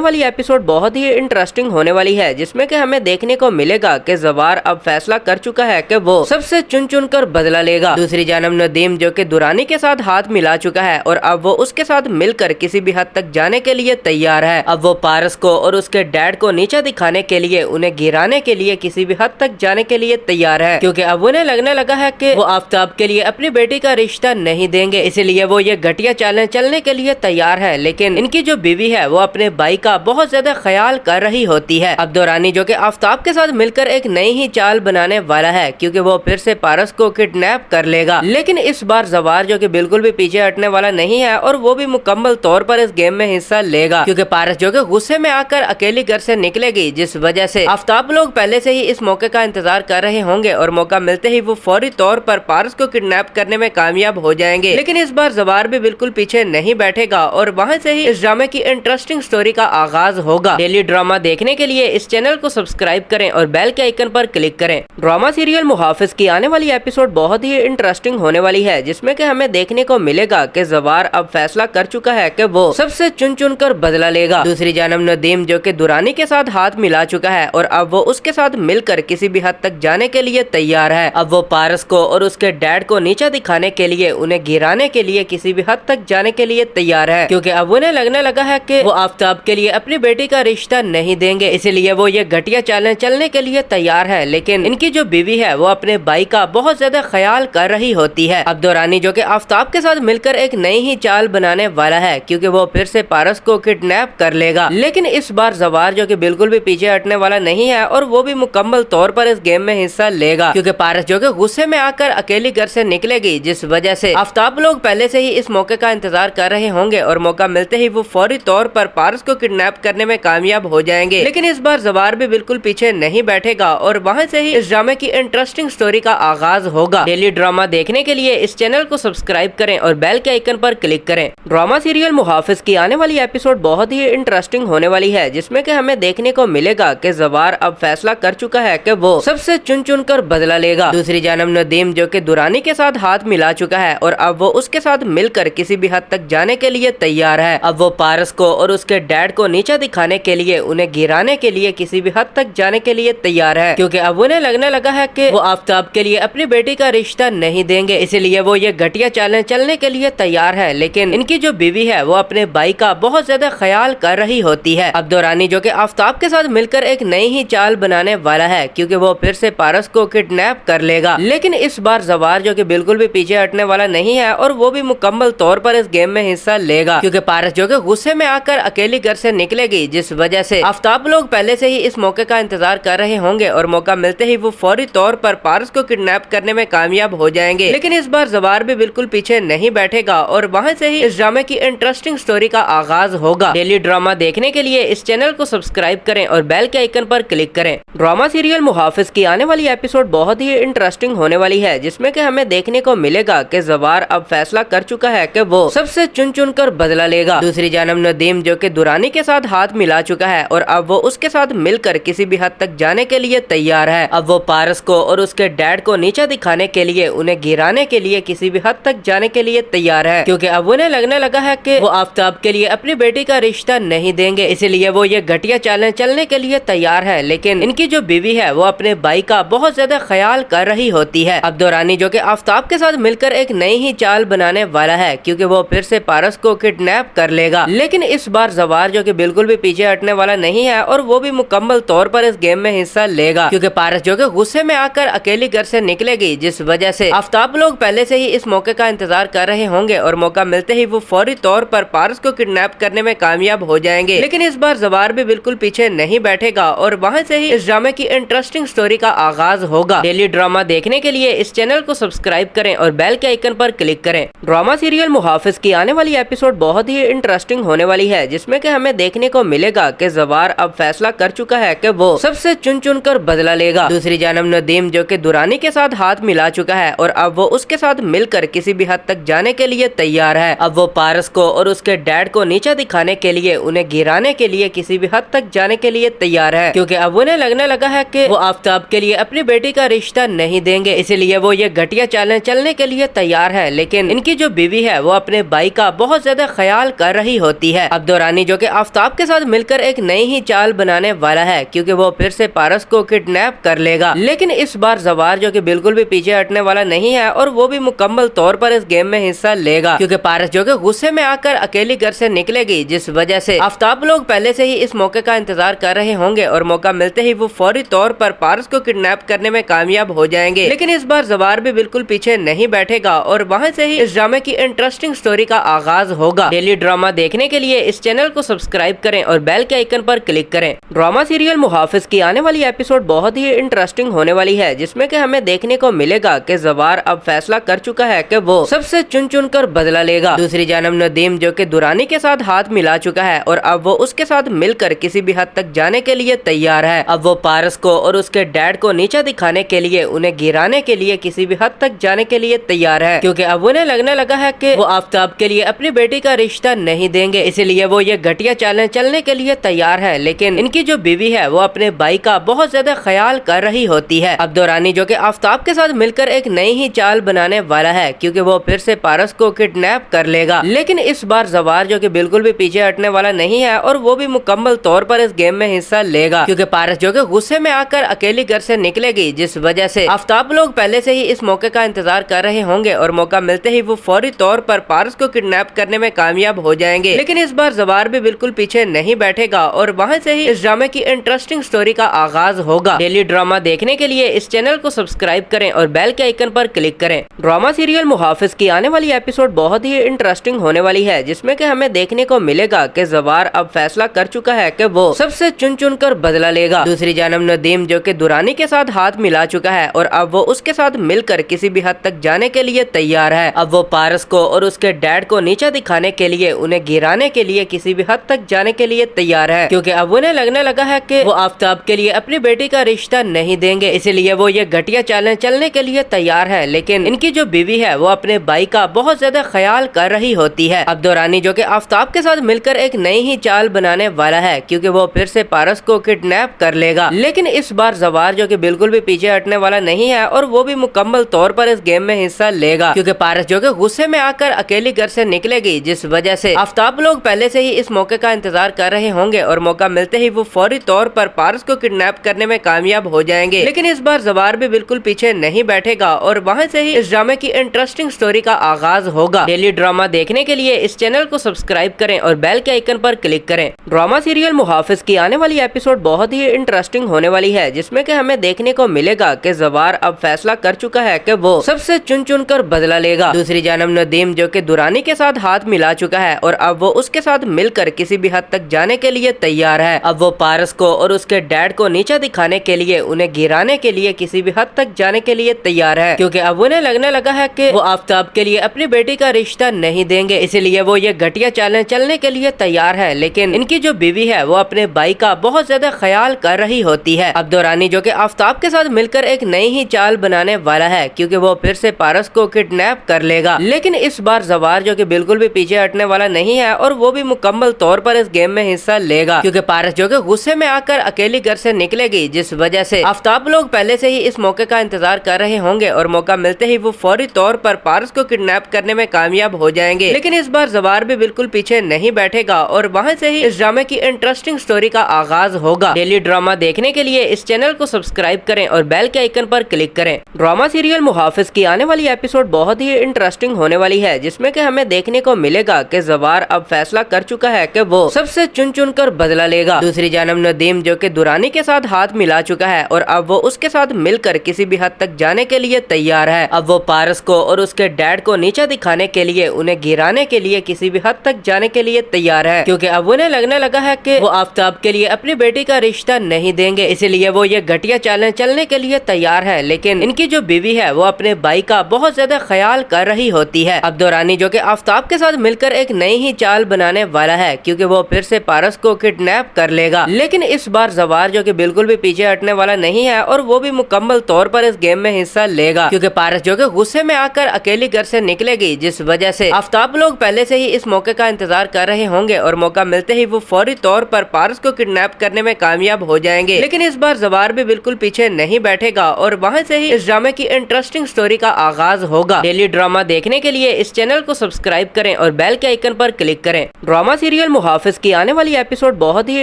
वाली एपिसोड बहुत ही इंटरेस्टिंग होने वाली है, जिसमें कि हमें देखने को मिलेगा कि ज़वार अब फैसला कर चुका है कि वो सबसे चुन चुन कर बदला लेगा। दूसरी जानब नदीम जो कि दुरानी के साथ हाथ मिला चुका है और अब वो उसके साथ मिलकर किसी भी हद तक जाने के लिए तैयार है। अब वो पारस को और उसके डैड को नीचा दिखाने के लिए, उन्हें गिराने के लिए किसी भी हद तक जाने के लिए तैयार है, क्योंकि अब उन्हें लगने लगा है कि वो आफ्ताब के लिए अपनी बेटी का रिश्ता नहीं देंगे, इसलिए वो ये घटिया चालें चलने के लिए तैयार है। लेकिन इनकी जो बीवी है वो अपने भाई का बहुत ज्यादा ख्याल कर रही होती है। अब दुरानी जो कि आफ्ताब के साथ मिलकर एक नई ही चाल बनाने वाला है, क्योंकि वो फिर से पारस को किडनैप कर लेगा। लेकिन इस बार जवार जो कि बिल्कुल भी पीछे हटने वाला नहीं है और वो भी मुकम्मल तौर पर इस गेम में हिस्सा लेगा, क्योंकि पारस जो कि गुस्से में आकर अकेली घर से निकलेगी, जिस वजह से आफ्ताब लोग पहले से ही इस मौके का इंतजार कर रहे होंगे और मौका मिलते ही वो फौरी तौर पर पारस को किडनैप करने में कामयाब हो जाएंगे। लेकिन इस बार जवार भी बिल्कुल पीछे नहीं बैठेगा और वहाँ से ही इस ड्रामे की इंटरेस्टिंग स्टोरी का आगाज होगा। डेली ड्रामा देखने के लिए इस चैनल को सब्सक्राइब करें और बेल के आइकन पर क्लिक करें। ड्रामा सीरियल मुहाफिज की आने वाली एपिसोड बहुत ही इंटरेस्टिंग होने वाली है, जिसमें कि हमें देखने को मिलेगा कि जवार अब फैसला कर चुका है कि वो सबसे चुन चुन कर बदला लेगा। दूसरी जानब नदीम जो कि दुरानी के साथ हाथ मिला चुका है और अब वो उसके साथ मिलकर किसी भी हद तक जाने के लिए तैयार है। अब वो पारस को और उसके डैड को नीचा दिखाने के लिए, उन्हें गिराने के लिए किसी भी हद तक जाने के लिए तैयार है, क्योंकि अब उन्हें लगने लगा है कि वो आफ्ताब के लिए अपनी बेटी का रिश्ता नहीं देंगे, इसलिए वो ये घटिया चालें चलने के लिए तैयार है। लेकिन इनकी जो बीवी है वो अपने भाई का बहुत ज्यादा ख्याल कर रही होती है। अब दुरानी जो कि आफ्ताब के साथ मिलकर एक नई ही चाल बनाने वाला है, क्योंकि वो फिर से पारस को किडनैप कर लेगा। लेकिन इस बार जवार जो कि बिल्कुल भी पीछे हटने वाला नहीं है और वो भी मुकम्मल तौर पर इस गेम में हिस्सा लेगा, क्योंकि पारस जो कि गुस्से में आकर अकेली घर से निकलेगी, जिस वजह से आफ्ताब लोग पहले से ही इस मौके का इंतजार कर रहे होंगे और मौका मिलते ही वो फौरी तौर पर पारस को किडनैप करने में कामयाब हो जाएंगे। लेकिन इस बार जवार भी बिल्कुल पीछे नहीं बैठेगा और वहाँ से ही इस ड्रामे की इंटरेस्टिंग स्टोरी का आगाज होगा। डेली ड्रामा देखने के लिए इस चैनल को सब्सक्राइब करें और बेल के आइकन पर क्लिक करें। ड्रामा सीरियल मुहाफिज की आने वाली एपिसोड बहुत ही इंटरेस्टिंग होने वाली है, जिसमें कि हमें देखने को मिलेगा कि जवार अब फैसला कर चुका है कि वो सबसे चुन चुन कर बदला लेगा। दूसरी जानब नदीम जो कि दुरानी के साथ हाथ मिला चुका है और अब वो उसके साथ मिलकर किसी भी हद तक जाने के लिए तैयार है। अब वो पारस को और उसके डैड को नीचा दिखाने के लिए, उन्हें गिराने के लिए किसी भी हद तक जाने के लिए तैयार है, क्योंकि अब उन्हें लगने लगा है कि वो आफ्ताब के लिए अपनी बेटी का रिश्ता नहीं देंगे, इसलिए वो ये घटिया चालें चलने के लिए तैयार है। लेकिन इनकी जो बीवी है वो अपने भाई का बहुत ज्यादा ख्याल कर रही होती है। अब दुरानी जो कि आफ्ताब के साथ मिलकर एक नई ही चाल बनाने वाला है, क्योंकि वो फिर से पारस को किडनैप कर लेगा। लेकिन इस बार जवार जो कि बिल्कुल भी पीछे हटने वाला नहीं है और वो भी मुकम्मल तौर पर इस गेम में हिस्सा लेगा, क्योंकि पारस जो कि गुस्से में आकर अकेली घर से निकलेगी, जिस वजह से आफ्ताब लोग पहले से ही इस मौके का इंतजार कर रहे होंगे और मौका मिलते ही वो फौरी तौर पर पारस को किडनैप करने में कामयाब हो जाएंगे। लेकिन इस बार जवार भी बिल्कुल पीछे नहीं बैठेगा और वहाँ से ही इस ड्रामे की इंटरेस्टिंग स्टोरी का आगाज होगा। डेली ड्रामा देखने के लिए इस चैनल को सब्सक्राइब करें और बेल के आइकन पर क्लिक करें। ड्रामा सीरियल मुहाफिज की आने वाली एपिसोड बहुत ही इंटरेस्टिंग होने वाली है, जिसमें कि हमें देखने को मिलेगा कि जवार अब फैसला कर चुका है कि वो सबसे चुन चुन कर बदला लेगा। दूसरी जानब नदीम जो कि दुरानी के साथ हाथ मिला चुका है और अब वो उसके साथ मिलकर किसी भी हद तक जाने के लिए तैयार है। अब वो पारस को और उसके डैड को नीचा दिखाने के लिए, उन्हें गिराने के लिए किसी भी हद तक जाने के लिए तैयार है, क्योंकि अब उन्हें लगने लगा है कि वो आफ्ताब के लिए अपनी बेटी का रिश्ता नहीं देंगे, इसलिए वो ये घटिया चालें चलने के लिए तैयार है। लेकिन इनकी जो बीवी है वो अपने भाई का बहुत ज्यादा ख्याल कर रही होती है। अब दुरानी जो कि आफ्ताब के साथ मिलकर एक नई ही चाल बनाने वाला है, क्योंकि वो फिर से पारस को किडनैप कर लेगा। लेकिन इस बार जवार जो कि बिल्कुल भी पीछे हटने वाला नहीं है और वो भी मुकम्मल तौर पर इस गेम में हिस्सा लेगा, क्योंकि पारस जो कि गुस्से में आकर अकेली घर से निकलेगी, जिस वजह से आफ्ताब लोग पहले से ही इस मौके का इंतजार कर रहे होंगे और मौका मिलते ही वो फौरी तौर पर पारस को किडनैप करने में कामयाब हो जाएंगे। लेकिन इस बार जवार भी बिल्कुल पीछे नहीं बैठेगा और वहाँ से ही इस ड्रामे की इंटरेस्टिंग स्टोरी का आगाज होगा। डेली ड्रामा देखने के लिए इस चैनल को सब्सक्राइब करें और बेल के आइकन पर क्लिक करें। ड्रामा सीरियल मुहाफिज की आने वाली एपिसोड बहुत ही इंटरेस्टिंग होने वाली है, जिसमें कि हमें देखने को मिलेगा कि जवार अब फैसला कर चुका है कि वो सबसे चुन चुन कर बदला लेगा। दूसरी जानब नदीम जो कि दुरानी के साथ हाथ मिला चुका है और अब वो उसके साथ मिलकर किसी भी हद तक जाने के लिए तैयार है। अब वो पारस को और उसके डैड को नीचा दिखाने के लिए, उन्हें गिराने के लिए किसी भी हद तक जाने के लिए तैयार है, क्योंकि अब उन्हें लगने लगा है कि वो आफ्ताब के लिए अपनी बेटी का रिश्ता नहीं देंगे, इसलिए वो ये घटिया चालें चलने के लिए तैयार है। लेकिन इनकी जो बीवी है वो अपने भाई का बहुत ज्यादा ख्याल कर रही होती है। अब दुरानी जो कि आफ्ताब के साथ मिलकर एक नई ही चाल बनाने वाला है, क्योंकि वो फिर से पारस को किडनैप कर लेगा। लेकिन इस बार जवार जो कि बिल्कुल भी पीछे हटने वाला नहीं है और वो भी मुकम्मल तौर पर इस गेम में हिस्सा लेगा, क्योंकि पारस जो कि गुस्से में आकर अकेली घर से निकलेगी, जिस वजह से आफ्ताब लोग पहले से ही इस मौके का इंतजार कर रहे होंगे और मौका मिलते ही वो फौरी तौर पर पारस को किडनैप करने में कामयाब हो जाएंगे। लेकिन इस बार जवार भी बिल्कुल पीछे नहीं बैठेगा और वहाँ से ही इस ड्रामे की इंटरेस्टिंग स्टोरी का आगाज होगा। डेली ड्रामा देखने के लिए इस चैनल को सब्सक्राइब करें और बेल के आइकन पर क्लिक करें। ड्रामा सीरियल मुहाफिज की आने वाली एपिसोड बहुत ही इंटरेस्टिंग होने वाली है, जिसमें कि हमें देखने को मिलेगा कि ज़वार अब फैसला कर चुका है कि वो सबसे चुन चुन कर बदला लेगा। दूसरी जानब नदीम जो कि दुरानी के साथ हाथ मिला चुका है और अब वो उसके साथ मिलकर किसी भी हद तक जाने के लिए तैयार है। अब वो पारस को और उसके डैड को नीचा दिखाने के लिए, उन्हें गिराने के लिए किसी भी हद तक जाने के लिए तैयार है, क्योंकि अब उन्हें लगने लगा है कि वो आफ्ताब के लिए अपनी बेटी का रिश्ता नहीं देंगे, इसलिए वो ये घटिया चालें चलने के लिए तैयार है। लेकिन इनकी जो बीवी है वो अपने भाई का बहुत ज्यादा ख्याल कर रही होती है। अब दुरानी जो कि आफ्ताब के साथ मिलकर एक नई ही चाल बनाने वाला है, क्योंकि वो फिर से पारस को किडनैप कर लेगा। लेकिन इस बार ज़वार जो कि बिल्कुल भी पीछे हटने वाला नहीं है और वो भी मुकम्मल तौर पर इस गेम में हिस्सा लेगा, क्योंकि पारस जो कि गुस्से में आकर अकेली घर से निकलेगी, जिस वजह से आफ्ताब लोग पहले से ही इस मौके का इंतजार कर रहे होंगे और मौका मिलते ही वो फौरी तौर पर पारस को किडनैप करने में कामयाब हो जाएंगे। लेकिन इस बार ज़वार भी बिल्कुल पीछे नहीं बैठेगा और वहाँ से ही इस ड्रामे की इंटरेस्टिंग स्टोरी का आगाज होगा। डेली ड्रामा देखने के लिए इस चैनल को सब्सक्राइब करें और बेल के आइकन पर क्लिक करें। ड्रामा सीरियल मुहाफिज की आने वाली एपिसोड बहुत ही इंटरेस्टिंग होने वाली है, जिसमें कि हमें देखने को मिलेगा कि ज़वार अब फैसला कर चुका है कि वो सबसे चुन चुन कर बदला लेगा। दूसरी जानब नदीम जो कि दुरानी के साथ हाथ मिला चुका है और अब वो उसके साथ मिलकर किसी भी हद तक जाने के लिए तैयार है। अब वो पारस को और उसके डैड को नीचा दिखाने के लिए, उन्हें गिराने के लिए किसी भी हद तक जाने के लिए तैयार है, क्योंकि अब उन्हें लगने लगा है कि वो आफ्ताब के लिए अपनी बेटी का रिश्ता नहीं देंगे, इसलिए वो ये घटिया चालें चलने के लिए तैयार है। लेकिन इनकी जो बीवी है वो अपने भाई का बहुत ज्यादा ख्याल कर रही होती है। अब दुरानी जो कि आफ्ताब के साथ मिलकर एक नई ही चाल बनाने वाला है, क्योंकि वो फिर से पारस को किडनैप कर लेगा। लेकिन इस बार ज़वार जो कि बिल्कुल भी पीछे हटने वाला नहीं है और वो भी मुकम्मल तौर पर इस गेम में हिस्सा लेगा, क्योंकि पारस जो कि गुस्से में आकर अकेली घर से निकलेगी, जिस वजह से आफ्ताब लोग पहले से ही इस मौके का इंतजार कर रहे होंगे और मौका मिलते ही वो फौरी तौर पर पारस को किडनैप करने में कामयाब हो जाएंगे। लेकिन इस बार ज़वार भी बिल्कुल पीछे नहीं बैठेगा और वहाँ से ही इस ड्रामे की इंटरेस्टिंग स्टोरी का आगाज होगा। डेली ड्रामा देखने के लिए इस चैनल को सब्सक्राइब करें और बेल के आइकन पर क्लिक करें। ड्रामा सीरियल मुहाफिज की आने वाली एपिसोड बहुत ही इंटरेस्टिंग होने वाली है, जिसमें कि हमें देखने को मिलेगा कि ज़वार अब फैसला कर चुका है कि वो सबसे चुन चुन कर बदला लेगा। दूसरी जानब नदीम जो कि दुरानी के साथ हाथ मिला चुका है और अब वो उसके साथ मिलकर किसी भी हद तक जाने के लिए तैयार है। अब वो पारस को और उसके डैड को नीचा दिखाने के लिए, उन्हें गिराने के लिए किसी भी हद तक जाने के लिए तैयार है, क्योंकि अब उन्हें लगने लगा है कि वो आफ्ताब के लिए अपनी बेटी का रिश्ता नहीं देंगे, इसलिए वो ये घटिया चालें चलने के लिए तैयार है। लेकिन इनकी जो बीवी है वो अपने भाई का बहुत ज्यादा ख्याल कर रही होती है। अब दुरानी जो कि आफ्ताब के साथ मिलकर एक नई ही चाल बनाने वाला है, क्योंकि वो फिर से पारस को किडनैप कर लेगा। लेकिन इस बार ज़वार जो कि बिल्कुल भी पीछे हटने वाला नहीं है और वो भी मुकम्मल तौर पर इस गेम में हिस्सा लेगा, क्योंकि पारस जो कि गुस्से में आकर अकेली घर से निकलेगी, जिस वजह से आफ्ताब लोग पहले से ही इस मौके का इंतजार कर रहे होंगे और मौका मिलते ही वो फौरी तौर पर पारस को किडनैप करने में कामयाब हो जाएंगे। लेकिन इस बार ज़वार भी बिल्कुल पीछे नहीं बैठेगा और वहाँ से ही इस ड्रामे की इंटरेस्टिंग स्टोरी का आगाज होगा। डेली ड्रामा देखने के लिए इस चैनल को सब्सक्राइब करें और बेल के आइकन पर क्लिक करें। ड्रामा सीरियल मुहाफिज की आने वाली एपिसोड बहुत ही इंटरेस्टिंग होने वाली है, जिसमें कि हमें देखने को मिलेगा कि ज़वार अब फैसला कर चुका है कि वो सबसे चुन चुन कर बदला लेगा। दूसरी जानब नदीम जो कि दुरानी के साथ हाथ मिला चुका है और अब वो उसके साथ मिलकर किसी भी हद तक जाने के लिए तैयार है। अब वो पारस को और उसके डैड को नीचा दिखाने के लिए, उन्हें गिराने के लिए किसी भी हद तक जाने के लिए तैयार है, क्योंकि अब उन्हें लगने लगा है कि वो आफ्ताब के लिए अपनी बेटी का रिश्ता नहीं देंगे, इसलिए वो ये घटिया चालें चलने के लिए तैयार है। लेकिन इनकी जो बीवी है वो अपने भाई का बहुत ज्यादा ख्याल कर रही होती है। अब दुरानी जो कि आफ्ताब के साथ मिलकर एक नई ही चाल बनाने वाला है, क्योंकि वो फिर से पारस को किडनैप कर लेगा। लेकिन इस बार ज़वार जो कि बिल्कुल भी पीछे हटने वाला नहीं है और वो भी मुकम्मल तौर पर इस गेम में हिस्सा लेगा, क्योंकि पारस जो कि गुस्से में आकर अकेली घर से निकलेगी, जिस वजह से आफ्ताब लोग पहले से ही इस मौके का इंतजार कर रहे होंगे और मौका मिलते ही वो फौरी तौर पर पारस को किडनैप करने में कामयाब हो जाएंगे। लेकिन इस बार ज़वार भी बिल्कुल पीछे नहीं बैठेगा और वहाँ से ही इस ड्रामे की इंटरेस्टिंग स्टोरी का आगाज होगा। डेली ड्रामा देखने के लिए इस चैनल को सब्सक्राइब करें और बेल के आइकन पर क्लिक करें। ड्रामा सीरियल मुहाफिज की आने वाली एपिसोड बहुत ही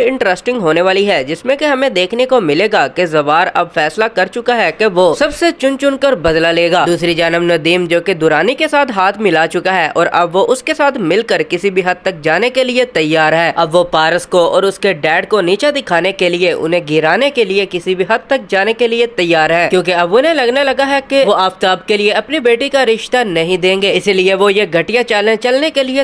इंटरेस्टिंग होने वाली है, जिसमें कि हमें देखने को मिलेगा कि ज़वार अब फैसला कर चुका है कि वो सबसे चुन चुन कर बदला लेगा। दूसरी जानब नदीम जो कि दुरानी के साथ हाथ मिला चुका है और अब वो उसके साथ मिलकर किसी भी हद तक जाने के लिए तैयार है। अब वो पारस को और उसके डैड को नीचा दिखाने के लिए, उन्हें गिराने के लिए किसी भी हद तक जाने के लिए तैयार है, क्योंकि अब उन्हें लगने लगा है कि वो आफ्ताब के लिए अपनी बेटी का रिश्ता नहीं देंगे, इसलिए वो ये घटिया चालें चलने के लिए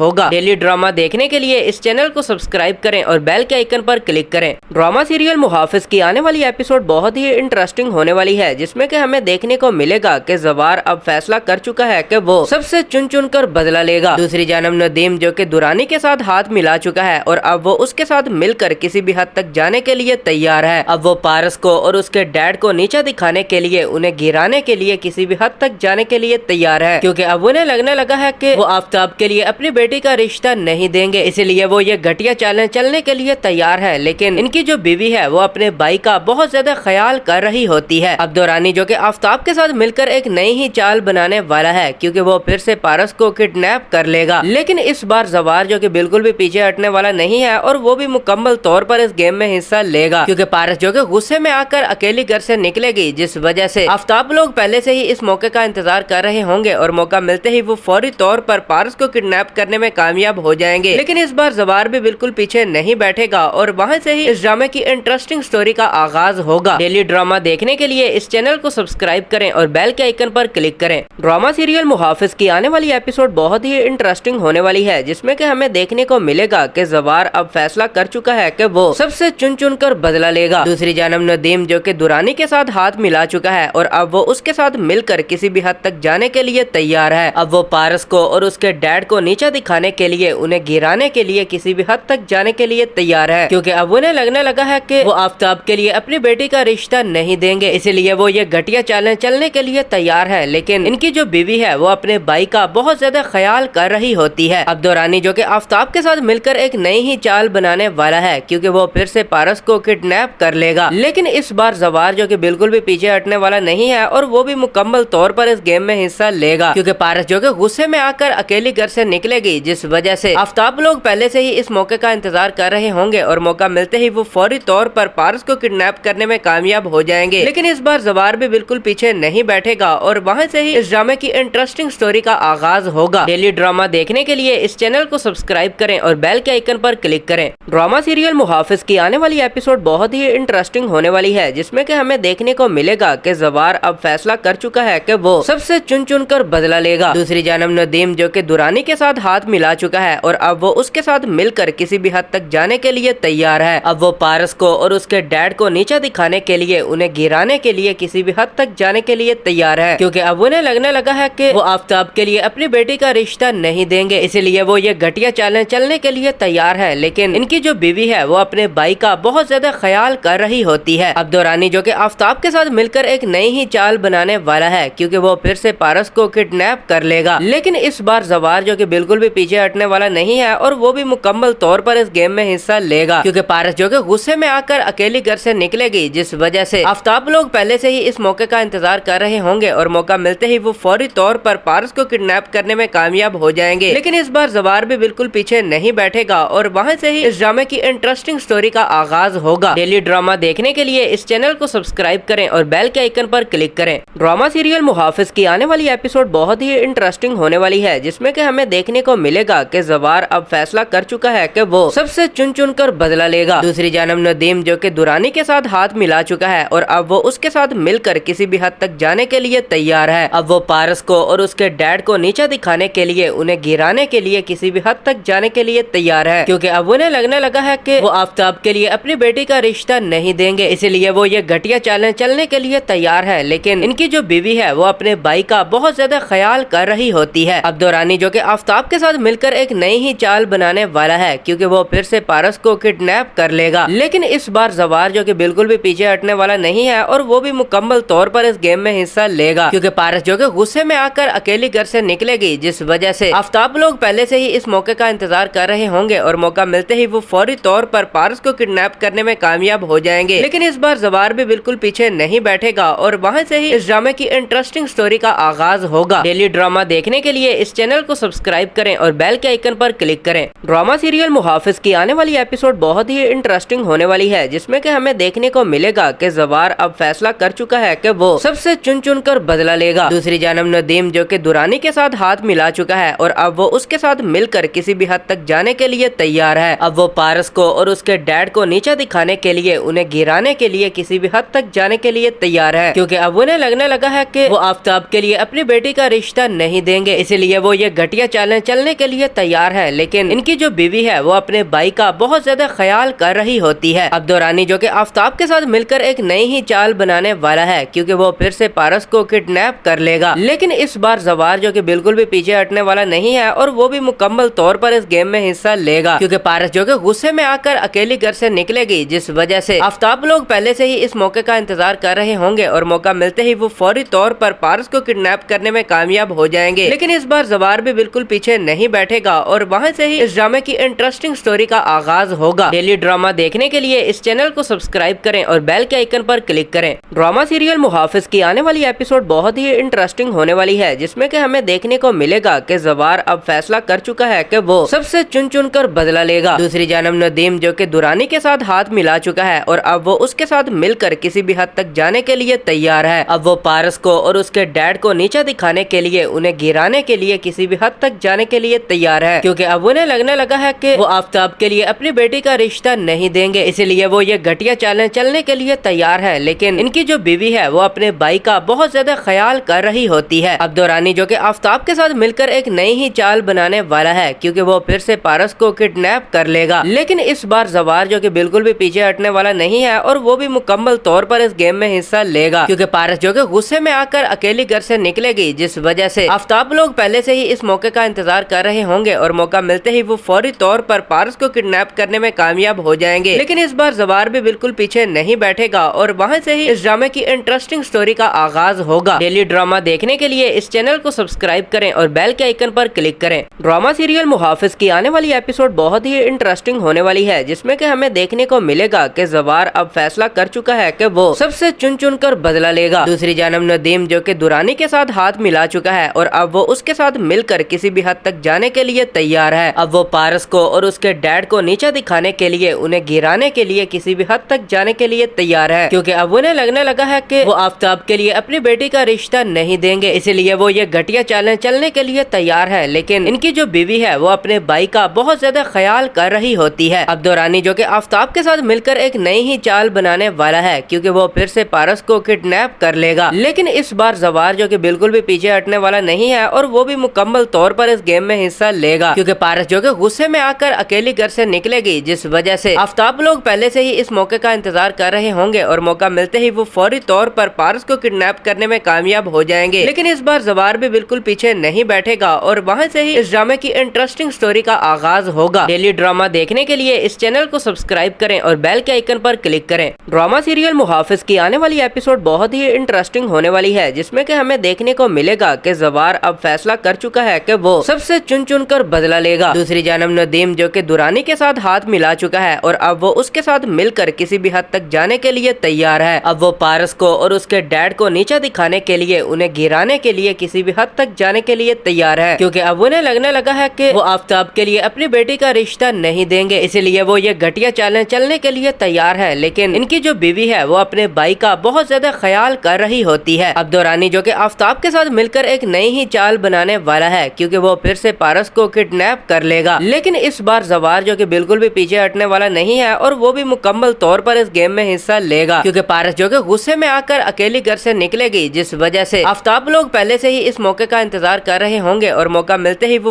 होगा। डेली ड्रामा देखने के लिए इस चैनल को सब्सक्राइब करें और बेल के आइकन पर क्लिक करें। ड्रामा सीरियल मुहाफिज की आने वाली एपिसोड बहुत ही इंटरेस्टिंग होने वाली है, जिसमें कि हमें देखने को मिलेगा कि ज़वार अब फैसला कर चुका है कि वो सबसे चुन चुन कर बदला लेगा। दूसरी जानब नदीम जो कि दुरानी के साथ हाथ मिला चुका है और अब वो उसके साथ मिलकर किसी भी हद तक जाने के लिए तैयार है। अब वो पारस को और उसके डैड को नीचा दिखाने के लिए, उन्हें गिराने के लिए किसी भी हद तक जाने के लिए तैयार है, क्योंकि अब उन्हें लगने लगा है कि वो आफताब के लिए अपनी बेटी का रिश्ता नहीं देंगे। इसीलिए वो ये घटिया चालें चलने के लिए तैयार है। लेकिन इनकी जो बीवी है वो अपने भाई का बहुत ज्यादा ख्याल कर रही होती है। अब दुरानी जो कि आफताब के साथ मिलकर एक नई ही चाल बनाने वाला है, क्योंकि वो फिर से पारस को किडनैप कर लेगा। लेकिन इस बार ज़वार जो कि बिल्कुल भी पीछे हटने वाला नहीं है और वो भी मुकम्मल तौर पर इस गेम में हिस्सा लेगा, क्योंकि पारस जो कि गुस्से में आकर अकेली घर से निकलेगी, जिस वजह से आफताब लोग पहले से ही इस मौके का इंतजार कर रहे होंगे और मौका मिलते ही वो फौरी तौर पर पारस को किडनैप करने में कामयाब हो जाएंगे। लेकिन इस बार ज़वार भी बिल्कुल पीछे नहीं बैठेगा और वहाँ से ही इस ड्रामे की इंटरेस्टिंग स्टोरी का आगाज होगा। डेली ड्रामा देखने के लिए इस चैनल को सब्सक्राइब करें और बेल के आइकन पर क्लिक करें। ड्रामा सीरियल मुहाफिज की आने वाली एपिसोड बहुत ही इंटरेस्टिंग होने वाली है, जिसमें कि हमें देखने को मिलेगा कि ज़वार अब फैसला कर चुका है कि वो सबसे चुन चुन कर बदला लेगा। दूसरी जानब नदीम जो कि दुरानी के साथ हाथ मिला चुका है और अब वो उसके साथ मिलकर किसी भी हद तक जाने के लिए तैयार है। अब वो पारस को और उसके डैड को नीचा दिखाने के लिए, उन्हें गिराने के लिए किसी भी हद तक जाने के लिए तैयार है, क्योंकि अब उन्हें लगने लगा है कि वो आफ्ताब के लिए अपनी बेटी का रिश्ता नहीं देंगे, इसलिए वो ये घटिया चालें चलने के लिए तैयार है। लेकिन इनकी जो बीवी है वो अपने भाई का बहुत ज्यादा ख्याल कर रही होती है। अब दुरानी जो कि आफ्ताब के साथ मिलकर एक नई ही चाल बनाने वाला है, क्योंकि वो फिर से पारस को किडनैप कर लेगा। लेकिन इस बार ज़वार जो कि बिल्कुल भी पीछे हटने वाला नहीं है और वो भी मुकम्मल तौर पर इस गेम में हिस्सा लेगा, क्योंकि पारस जो कि गुस्से में आकर अकेली घर से निकलेगी, जिस वजह से आफ्ताब लोग पहले से ही इस मौके का इंतजार कर रहे होंगे और मौका मिलते ही वो फौरी तौर पर पारस को किडनैप करने में कामयाब हो जाएंगे। लेकिन इस बार ज़वार भी बिल्कुल पीछे नहीं बैठेगा और वहाँ से ही इस ड्रामे की इंटरेस्टिंग स्टोरी का आगाज होगा। डेली ड्रामा देखने के लिए इस चैनल को सब्सक्राइब करें और बेल के आइकन पर क्लिक करें। ड्रामा सीरियल मुहाफिज की आने वाली एपिसोड बहुत ही इंटरेस्टिंग होने वाली है, जिसमें कि हमें देखने को मिलेगा कि ज़वार अब फैसला कर चुका है कि वो सबसे चुन चुन कर बदला लेगा। दूसरी जानब नदीम जो कि दुरानी के साथ हाथ मिला चुका है और अब वो उसके साथ मिलकर किसी भी हद तक जाने के लिए तैयार है। अब वो पारस को और उसके डैड को नीचा दिखाने के लिए, उन्हें गिराने के लिए किसी भी हद तक जाने के लिए तैयार है, क्योंकि अब उन्हें लगने लगा है कि वो आफ्ताब के लिए अपनी बेटी का रिश्ता नहीं देंगे, इसलिए वो ये घटिया चालें चलने के लिए तैयार है। लेकिन इनकी जो बीवी है वो अपने भाई का बहुत ज्यादा ख्याल कर रही होती है। अब दुरानी जो कि आफ्ताब के साथ मिलकर एक नई ही चाल बनाने वाला है, क्योंकि वो फिर से पारस को किडनैप कर लेगा। लेकिन इस बार ज़वार जो कि बिल्कुल भी पीछे हटने वाला नहीं है और वो भी मुकम्मल तौर पर इस गेम में हिस्सा लेगा, क्योंकि पारस जो कि गुस्से में आकर अकेली घर से निकलेगी, जिस वजह से आफ्ताब लोग पहले से ही इस मौके का इंतजार कर रहे होंगे और मौका मिलते ही वो फौरी तौर पर पारस को किडनैप करने में कामयाब हो जाएंगे। लेकिन इस बार ज़वार भी बिल्कुल पीछे नहीं बैठेगा और वहाँ से ही इस ड्रामे की इंटरेस्टिंग स्टोरी का आगाज होगा। डेली ड्रामा देखने के लिए इस चैनल को सब्सक्राइब करें और बेल के आइकन पर क्लिक करें। ड्रामा सीरियल मुहाफिज की आने वाली एपिसोड बहुत ही इंटरेस्टिंग होने वाली है, जिसमें कि हमें देखने को मिलेगा कि ज़वार अब फैसला कर चुका है कि वो सबसे चुन चुन कर बदला लेगा। दूसरी जानब नदीम जो कि दुरानी के साथ हाथ मिला चुका है और अब वो उसके साथ मिलकर किसी भी हद तक जाने के लिए तैयार है। अब वो पारस को और उसके डैड को नीचा दिखाने के लिए, उन्हें गिराने के लिए किसी भी हद तक जाने के लिए तैयार है, क्योंकि अब उन्हें लगने लगा है कि वो आफ्ताब के लिए अपनी बेटी का रिश्ता नहीं देंगे, इसलिए वो ये घटिया चालें चलने के लिए तैयार है। लेकिन इनकी जो बीवी है वो अपने भाई का बहुत ज्यादा ख्याल कर रही होती है। अब दुरानी जो कि आफ्ताब के साथ मिलकर एक नई ही चाल बनाने वाला है, क्योंकि वो फिर से पारस को किडनैप कर लेगा। लेकिन इस बार ज़वार जो कि बिल्कुल भी पीछे हटने वाला नहीं है और वो भी मुकम्मल तौर पर इस गेम में हिस्सा लेगा, क्योंकि पारस जो कि गुस्से में आकर अकेली घर से निकलेगी, जिस वजह से आफ्ताब लोग पहले से ही इस मौके का इंतजार कर रहे होंगे और मौका मिलते ही वो फौरी तौर पर पारस को किडनैप करने में कामयाब हो जाएंगे। लेकिन इस बार ज़वार भी बिल्कुल पीछे नहीं बैठेगा और वहाँ से ही इस ड्रामे की इंटरेस्टिंग स्टोरी का आगाज होगा। डेली ड्रामा देखने के लिए इस चैनल को सब्सक्राइब करें और बेल के आइकन पर क्लिक करें। ड्रामा सीरियल मुहाफिज की आने वाली एपिसोड बहुत ही इंटरेस्टिंग होने वाली है, जिसमें कि हमें देखने को मिलेगा कि ज़वार अब फैसला कर चुका है कि वो सबसे चुन चुन कर बदला लेगा। दूसरी जानब नदीम जो कि दुरानी के साथ हाथ मिला चुका है और अब वो उसके साथ मिलकर किसी भी हद तक जाने के लिए तैयार है। अब वो पारस को और उसके डैड को नीचा दिखाने के लिए, उन्हें गिराने के लिए किसी भी हद तक जाने के लिए तैयार है, क्योंकि अब उन्हें लगने लगा है कि वो आफ्ताब के लिए अपनी बेटी का रिश्ता नहीं देंगे, इसलिए वो ये घटिया चालें चलने के लिए तैयार है। लेकिन इनकी जो बीवी है वो अपने भाई का बहुत ज्यादा ख्याल कर रही होती है। अब दुरानी जो कि आफ्ताब के साथ मिलकर एक नई ही चाल बनाने वाला है, क्योंकि वो फिर से पारस को किडनैप कर लेगा। लेकिन इस बार ज़वार जो कि बिल्कुल भी पीछे हटने वाला नहीं है और वो भी मुकम्मल तौर पर इस गेम में हिस्सा लेगा, क्योंकि पारस जो कि गुस्से में आकर अकेली घर से निकलेगी, जिस वजह से आफ्ताब लोग पहले से ही इस मौके का इंतजार कर रहे होंगे और मौका मिलते ही वो फौरी तौर पर पारस को किडनैप करने में कामयाब हो जाएंगे। लेकिन इस बार ज़वार भी बिल्कुल पीछे नहीं बैठेगा और वहाँ से ही इस ड्रामे की इंटरेस्टिंग स्टोरी का आगाज होगा। डेली ड्रामा देखने के लिए इस चैनल को सब्सक्राइब करें और बेल के आइकन पर क्लिक करें। ड्रामा सीरियल मुहाफिज की आने वाली एपिसोड बहुत ही इंटरेस्टिंग होने वाली है, जिसमें कि हमें देखने को मिलेगा कि ज़वार अब फैसला कर चुका है कि वो सबसे चुन चुन कर बदला लेगा। दूसरी जानब नदीम जो कि दुरानी के साथ हाथ मिला चुका है और अब वो उसके साथ मिलकर किसी भी हद तक जाने के लिए तैयार है। अब वो पारस को और उसके डैड को नीचा दिखाने के लिए, उन्हें गिराने के लिए किसी भी हद तक जाने के लिए तैयार है, क्योंकि अब उन्हें लगने लगा है कि वो आफ्ताब के लिए अपनी बेटी का रिश्ता नहीं देंगे, इसलिए वो ये घटिया चालें चलने चलने के लिए तैयार है, लेकिन इनकी जो बीवी है वो अपने भाई का बहुत ज्यादा ख्याल कर रही होती है। अब दुरानी जो कि आफ्ताब के साथ मिलकर एक नई ही चाल बनाने वाला है, क्योंकि वो फिर से पारस को किडनैप कर लेगा। लेकिन इस बार जवार जो कि बिल्कुल भी पीछे हटने वाला नहीं है और वो भी मुकम्मल तौर पर इस गेम में हिस्सा लेगा, क्योंकि पारस जो कि गुस्से में आकर अकेली घर से निकलेगी, जिस वजह से आफ्ताब लोग पहले से ही इस मौके का इंतजार कर रहे होंगे और मौका मिलते ही वो फौरी तौर पर पारस को किडनैप करने में कामयाब हो जाएंगे। लेकिन इस बार जवार भी बिल्कुल पीछे नहीं बैठेगा और वहाँ से ही इस ड्रामे की इंटरेस्टिंग स्टोरी का आगाज होगा। डेली ड्रामा देखने के लिए इस चैनल को सब्सक्राइब करें और बेल के आइकन पर क्लिक करें। ड्रामा सीरियल मुहाफिज की आने वाली एपिसोड बहुत ही इंटरेस्टिंग होने वाली है, जिसमें कि हमें देखने को मिलेगा कि जवार अब फैसला कर चुका है कि वो सबसे चुन चुन कर बदला लेगा। दूसरी जानब नदीम जो कि दुरानी के साथ हाथ मिला चुका है और अब वो उसके साथ मिलकर किसी भी हद तक जाने के लिए तैयार है। अब वो पारस को और उसके डैड को नीचा दिखाने के लिए, उन्हें गिराने के लिए किसी भी हद तक जाने के लिए तैयार है, क्योंकि अब उन्हें लगने लगा है कि वो आफ्ताब के लिए अपनी बेटी का रिश्ता नहीं देंगे, इसलिए वो ये घटिया चालें चलने के लिए तैयार है। लेकिन इनकी जो बीवी है वो अपने भाई का बहुत ज्यादा ख्याल कर रही होती है। अब दुरानी जो कि आफ्ताब के साथ मिलकर एक नई ही चाल बनाने वाला है, क्योंकि वो फिर से पारस को किडनैप कर लेगा। लेकिन इस बार जवार जो कि बिल्कुल भी पीछे हटने वाला नहीं है और वो भी मुकम्मल तौर पर इस गेम में हिस्सा लेगा, क्योंकि पारस जो कि गुस्से में आकर अकेली घर से निकलेगी, जिस वजह से आफ्ताब लोग पहले से ही इस मौके का इंतजार कर रहे होंगे और मौका मिलते ही वो फौरी तौर पर पारस को किडनैप करने में कामयाब हो जाएंगे। लेकिन इस बार जवार भी बिल्कुल पीछे नहीं बैठेगा और वहाँ से ही इस ड्रामे की इंटरेस्टिंग स्टोरी का आगाज होगा। डेली ड्रामा देखने के लिए इस चैनल को सब्सक्राइब करें और बेल के आइकन पर क्लिक करें। ड्रामा सीरियल मुहाफिज की आने वाली एपिसोड बहुत ही इंटरेस्टिंग होने वाली है, जिसमें कि हमें देखने को मिलेगा कि जवार अब फैसला कर चुका है कि वो सबसे चुन चुन कर बदला लेगा। दूसरी जानब नदीम जो कि दुरानी के साथ हाथ मिला चुका है और अब वो उसके साथ मिलकर किसी भी हद तक जाने के लिए तैयार है। अब वो पारस को और उसके डैड को नीचा दिखाने के लिए, उन्हें गिराने के लिए किसी भी हद तक जाने के लिए तैयार है, क्योंकि अब उन्हें लगने लगा है कि वो आफ्ताब के लिए अपनी बेटी का रिश्ता नहीं देंगे, इसलिए वो ये घटिया चालें चलने के लिए तैयार है। लेकिन इनकी जो बीवी है वो अपने भाई का बहुत ज्यादा ख्याल कर रही होती है। अब दुरानी जो कि आफ्ताब के साथ मिलकर एक नई ही चाल बनाने वाला है, क्योंकि वो फिर से पारस को किडनैप कर लेगा। लेकिन इस बार जवार जो कि बिल्कुल भी पीछे हटने वाला नहीं है और वो भी मुकम्मल तौर पर इस गेम में हिस्सा लेगा, क्योंकि पारस जो कि गुस्से में आकर अकेली घर से निकलेगी, जिस वजह से आफ्ताब लोग पहले से ही इस मौके का इंतजार कर रहे होंगे और मौका मिलते ही वो